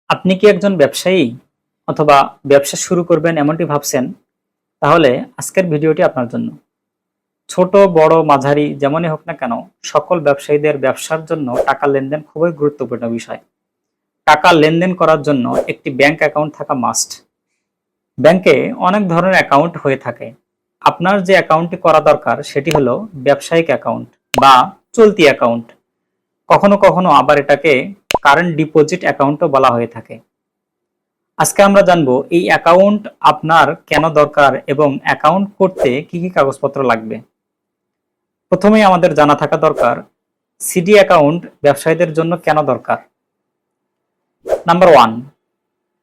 আপনি কি একজন ব্যবসায়ী অথবা ব্যবসা শুরু করবেন এমনটি ভাবছেন? তাহলে আজকের ভিডিওটি আপনার জন্য। ছোট, বড়, মাঝারি যেমনই হোক না কেন, সকল ব্যবসায়ীদের ব্যবসার জন্য টাকা লেনদেন খুবই গুরুত্বপূর্ণ বিষয়। টাকা লেনদেন করার জন্য একটি ব্যাংক অ্যাকাউন্ট থাকা মাস্ট। ব্যাংকে অনেক ধরনের অ্যাকাউন্ট হয়ে থাকে। আপনার যে অ্যাকাউন্টটি করা দরকার সেটি হলো ব্যবসায়িক অ্যাকাউন্ট বা চলতি অ্যাকাউন্ট। কখনো কখনো আবার এটাকে কারেন্ট ডিপোজিট অ্যাকাউন্টও বলা হয়ে থাকে। আজকে আমরা জানবো এই অ্যাকাউন্ট আপনার কেন দরকার এবং অ্যাকাউন্ট করতে কি কি কাগজপত্র লাগবে। প্রথমেই আমাদের জানা থাকা দরকার সিডি অ্যাকাউন্ট ব্যবসায়ীদের জন্য কেন দরকার। নাম্বার 1,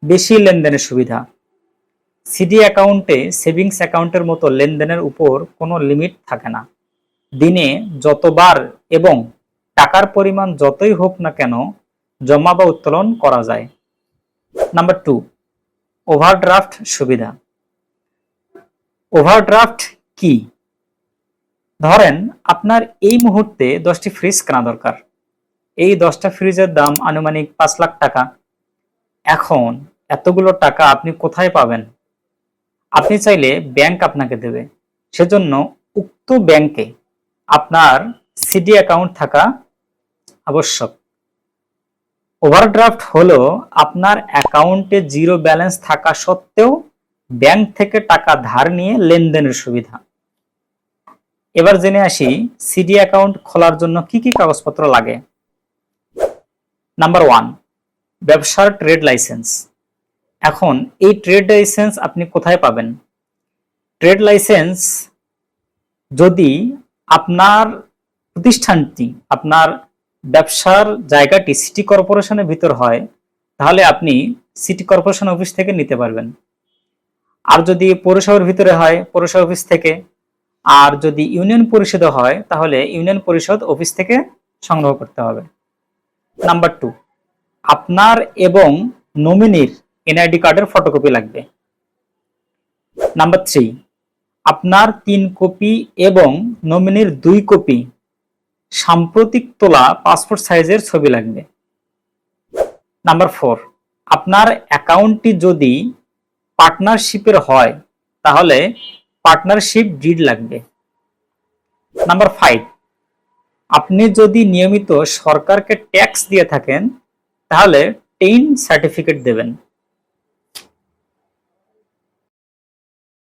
বেশি লেনদেনের সুবিধা। সিডি অ্যাকাউন্টে সেভিংস অ্যাকাউন্টের মতো লেনদেনের উপর কোনো লিমিট থাকে না। দিনে যতবার এবং টাকার পরিমাণ যতই হোক না কেন জমা বা উত্তোলন করা যায়। নাম্বার 2, ওভারড্রাফট সুবিধা। ওভারড্রাফট কি? ধরেন আপনার এই মুহূর্তে 10টি ফ্রিজ কেনা দরকার। এই 10টা ফ্রিজের দাম আনুমানিক 5 লাখ টাকা। এখন এতগুলো টাকা আপনি কোথায় পাবেন? আপনি চাইলে ব্যাংক আপনাকে দেবে। সেজন্য উক্ত ব্যাংকে আপনার সিডি অ্যাকাউন্ট থাকা আবশ্যক। ওভারড্রাফট হলো আপনার অ্যাকাউন্টে জিরো ব্যালেন্স থাকা সত্ত্বেও ব্যাংক থেকে টাকা ধার নিয়ে লেনদেনের সুবিধা। এবার জেনে আসি সিডি অ্যাকাউন্ট খোলার জন্য কি কি কাগজপত্র লাগে। নাম্বার 1, ব্যবসার ট্রেড লাইসেন্স। এখন এই ট্রেড লাইসেন্স আপনি কোথায় পাবেন? ট্রেড লাইসেন্স যদি আপনার প্রতিষ্ঠানটি, আপনার ব্যবসার জায়গাটি সিটি কর্পোরেশনের ভিতর হয়, তাহলে আপনি সিটি কর্পোরেশন অফিস থেকে নিতে পারবেন। আর যদি পৌরসভার ভিতরে হয়, পৌরসভা অফিস থেকে। আর যদি ইউনিয়ন পরিষদে হয়, তাহলে ইউনিয়ন পরিষদ অফিস থেকে সংগ্রহ করতে হবে। নাম্বার 2, আপনার এবং নমিনির এনআইডি কার্ডের ফটোকপি লাগবে। নাম্বার 3, আপনার 3 কপি এবং নমিনির 2 কপি সাম্প্রতিক তোলা পাসপোর্ট সাইজের ছবি লাগবে। নাম্বার 4, আপনার অ্যাকাউন্টটি যদি পার্টনারশিপের হয় তাহলে পার্টনারশিপ ডিড লাগবে। নাম্বার 5, আপনি যদি নিয়মিত সরকারকে ট্যাক্স দিয়ে থাকেন তাহলে টেইন সার্টিফিকেট দেবেন।